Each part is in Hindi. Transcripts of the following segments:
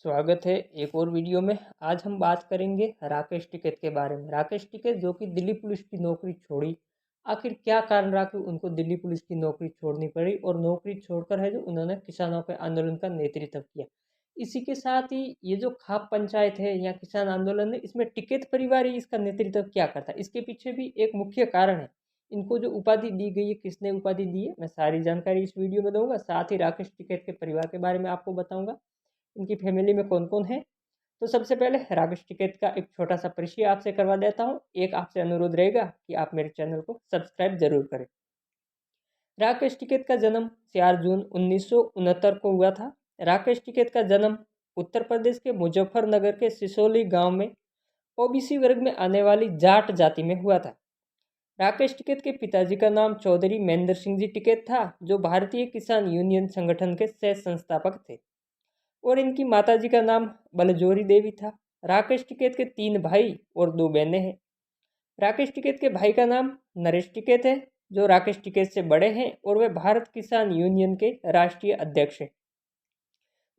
स्वागत है एक और वीडियो में। आज हम बात करेंगे राकेश टिकैत के बारे में। राकेश टिकैत जो कि दिल्ली पुलिस की नौकरी छोड़ी, आखिर क्या कारण रहा कि उनको दिल्ली पुलिस की नौकरी छोड़नी पड़ी, और नौकरी छोड़कर है जो उन्होंने किसानों के आंदोलन का नेतृत्व किया। इसी के साथ ही ये जो खाप पंचायत है या किसान आंदोलन है, इसमें टिकैत परिवार ही इसका नेतृत्व क्या करता है, इसके पीछे भी एक मुख्य कारण है। इनको जो उपाधि दी गई है, किसने उपाधि दी है, मैं सारी जानकारी इस वीडियो में दूंगा। साथ ही राकेश टिकैत के परिवार के बारे में आपको बताऊंगा, इनकी फैमिली में कौन कौन है। तो सबसे पहले राकेश टिकैत का एक छोटा सा परिचय आपसे करवा देता हूँ। एक आपसे अनुरोध रहेगा कि आप मेरे चैनल को सब्सक्राइब जरूर करें। राकेश टिकैत का जन्म 4 जून 1969 को हुआ था। राकेश टिकैत का जन्म उत्तर प्रदेश के मुजफ्फरनगर के सिसोली गांव में ओबीसी वर्ग में आने वाली जाट जाति में हुआ था। राकेश टिकैत के पिताजी का नाम चौधरी महेंद्र सिंह जी टिकैत था, जो भारतीय किसान यूनियन संगठन के सह संस्थापक थे, और इनकी माताजी का नाम बलजोरी देवी था। राकेश टिकैत के 3 भाई और 2 बहनें हैं। राकेश टिकैत के भाई का नाम नरेश टिकैत है, जो राकेश टिकैत से बड़े हैं, और वे भारत किसान यूनियन के राष्ट्रीय अध्यक्ष हैं।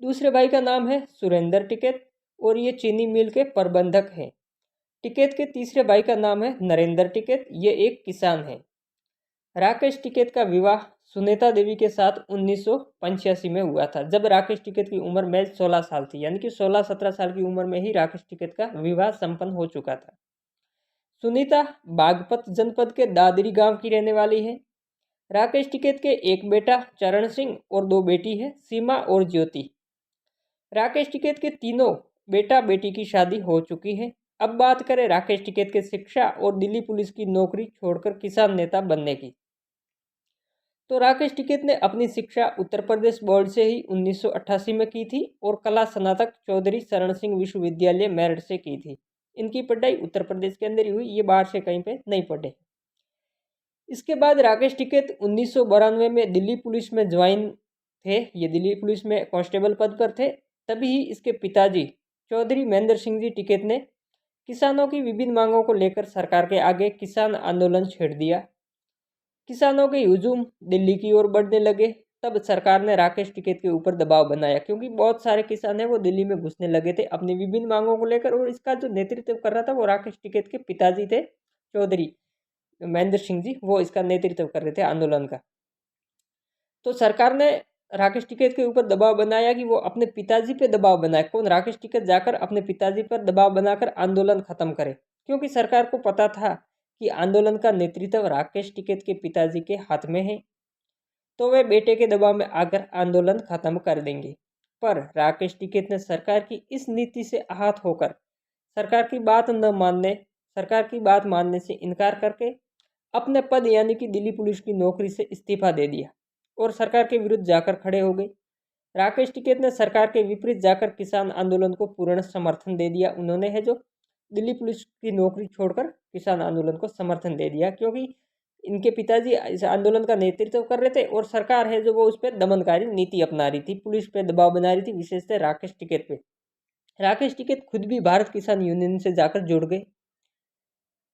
दूसरे भाई का नाम है सुरेंद्र टिकैत, और ये चीनी मिल के प्रबंधक हैं। टिकैत के तीसरे भाई का नाम है नरेंद्र टिकैत, ये एक किसान है। राकेश टिकैत का विवाह सुनीता देवी के साथ 1985 में हुआ था, जब राकेश टिकैत की उम्र महज 16 साल थी। यानी कि 16-17 साल की उम्र में ही राकेश टिकैत का विवाह संपन्न हो चुका था। सुनीता बागपत जनपद के दादरी गांव की रहने वाली है। राकेश टिकैत के एक बेटा चरण सिंह और 2 बेटी है, सीमा और ज्योति। राकेश टिकैत के तीनों बेटा बेटी की शादी हो चुकी है। अब बात करें राकेश टिकैत के शिक्षा और दिल्ली पुलिस की नौकरी छोड़कर किसान नेता बनने की। तो राकेश टिकैत ने अपनी शिक्षा उत्तर प्रदेश बोर्ड से ही 1988 में की थी, और कला स्नातक चौधरी चरण सिंह विश्वविद्यालय मेरठ से की थी। इनकी पढ़ाई उत्तर प्रदेश के अंदर ही हुई, ये बाहर से कहीं पे नहीं पढ़े। इसके बाद राकेश टिकैत 1992 में दिल्ली पुलिस में ज्वाइन थे। ये दिल्ली पुलिस में कांस्टेबल पद पर थे। तभी ही इसके पिताजी चौधरी महेंद्र सिंह जी टिकैत ने किसानों की विभिन्न मांगों को लेकर सरकार के आगे किसान आंदोलन छेड़ दिया। किसानों के हुजूम दिल्ली की ओर बढ़ने लगे। तब सरकार ने राकेश टिकैत के ऊपर दबाव बनाया, क्योंकि बहुत सारे किसान हैं वो दिल्ली में घुसने लगे थे अपनी विभिन्न मांगों को लेकर, और इसका जो नेतृत्व कर रहा था वो राकेश टिकैत के पिताजी थे, चौधरी महेंद्र सिंह जी, वो इसका नेतृत्व कर रहे थे आंदोलन का। तो सरकार ने राकेश टिकैत के ऊपर दबाव बनाया कि वो अपने पिताजी पे दबाव बनाए। कौन? राकेश टिकैत जाकर अपने पिताजी पर दबाव बनाकर आंदोलन खत्म करे, क्योंकि सरकार को पता था कि आंदोलन का नेतृत्व राकेश टिकैत के पिताजी के हाथ में है, तो वे बेटे के दबाव में आकर आंदोलन खत्म कर देंगे। पर राकेश टिकैत ने सरकार की इस नीति से आहत होकर सरकार की बात मानने से इनकार करके अपने पद यानी कि दिल्ली पुलिस की नौकरी से इस्तीफा दे दिया, और सरकार के विरुद्ध जाकर खड़े हो गए। राकेश टिकैत ने सरकार के विपरीत जाकर किसान आंदोलन को पूर्ण समर्थन दे दिया। उन्होंने है जो दिल्ली पुलिस की नौकरी छोड़कर किसान आंदोलन को समर्थन दे दिया, क्योंकि इनके पिताजी इस आंदोलन का नेतृत्व कर रहे थे, और सरकार है जो वो उस पर दमनकारी नीति अपना रही थी, पुलिस पे दबाव बना रही थी, विशेषतः राकेश टिकैत पे। राकेश टिकैत खुद भी भारत किसान यूनियन से जाकर जुड़ गए।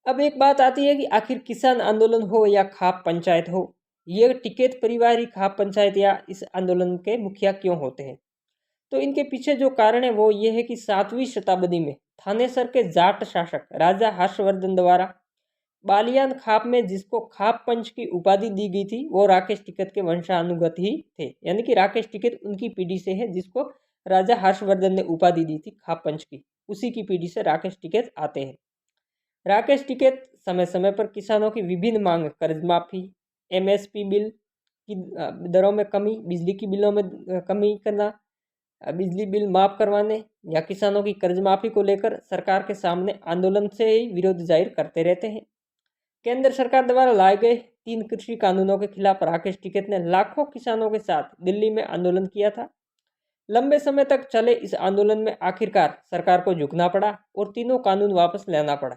अब एक बात आती है कि आखिर किसान आंदोलन हो या खाप पंचायत हो, ये टिकैत परिवार ही खाप पंचायत या इस आंदोलन के मुखिया क्यों होते हैं। तो इनके पीछे जो कारण है वो ये है कि 7वीं शताब्दी में थानेसर के जाट शासक राजा हर्षवर्धन द्वारा बालियान खाप में जिसको खाप पंच की उपाधि दी गई थी, वो राकेश टिकैत के वंशानुगत ही थे। यानी कि राकेश टिकैत उनकी पीढ़ी से है जिसको राजा हर्षवर्धन ने उपाधि दी थी खाप पंच की, उसी की पीढ़ी से राकेश टिकैत आते हैं। राकेश टिकैत समय समय पर किसानों की विभिन्न मांग, कर्ज माफी, एमएसपी बिल की दरों में कमी, बिजली की बिलों में कमी करना, बिजली बिल माफ करवाने या किसानों की कर्ज माफी को लेकर सरकार के सामने आंदोलन से ही विरोध जाहिर करते रहते हैं। केंद्र सरकार द्वारा लाए गए 3 कृषि कानूनों के खिलाफ राकेश टिकैत ने लाखों किसानों के साथ दिल्ली में आंदोलन किया था। लंबे समय तक चले इस आंदोलन में आखिरकार सरकार को झुकना पड़ा और तीनों कानून वापस लेना पड़ा।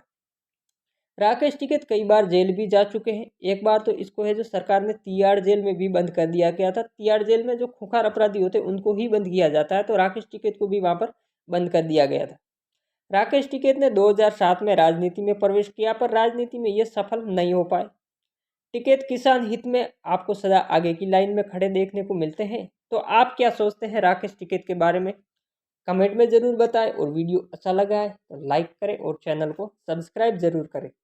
राकेश टिकैत कई बार जेल भी जा चुके हैं। एक बार तो इसको है जो सरकार ने तिहाड़ जेल में भी बंद कर दिया गया था। तिहाड़ जेल में जो खुंखार अपराधी होते हैं उनको ही बंद किया जाता है, तो राकेश टिकैत को भी वहां पर बंद कर दिया गया था। राकेश टिकैत ने 2007 में राजनीति में प्रवेश किया, पर राजनीति में ये सफल नहीं हो पाए। टिकैत किसान हित में आपको सदा आगे की लाइन में खड़े देखने को मिलते हैं। तो आप क्या सोचते हैं राकेश टिकैत के बारे में? कमेंट में ज़रूर बताएं और वीडियो अच्छा लगा है तो लाइक करें और चैनल को सब्सक्राइब ज़रूर करें।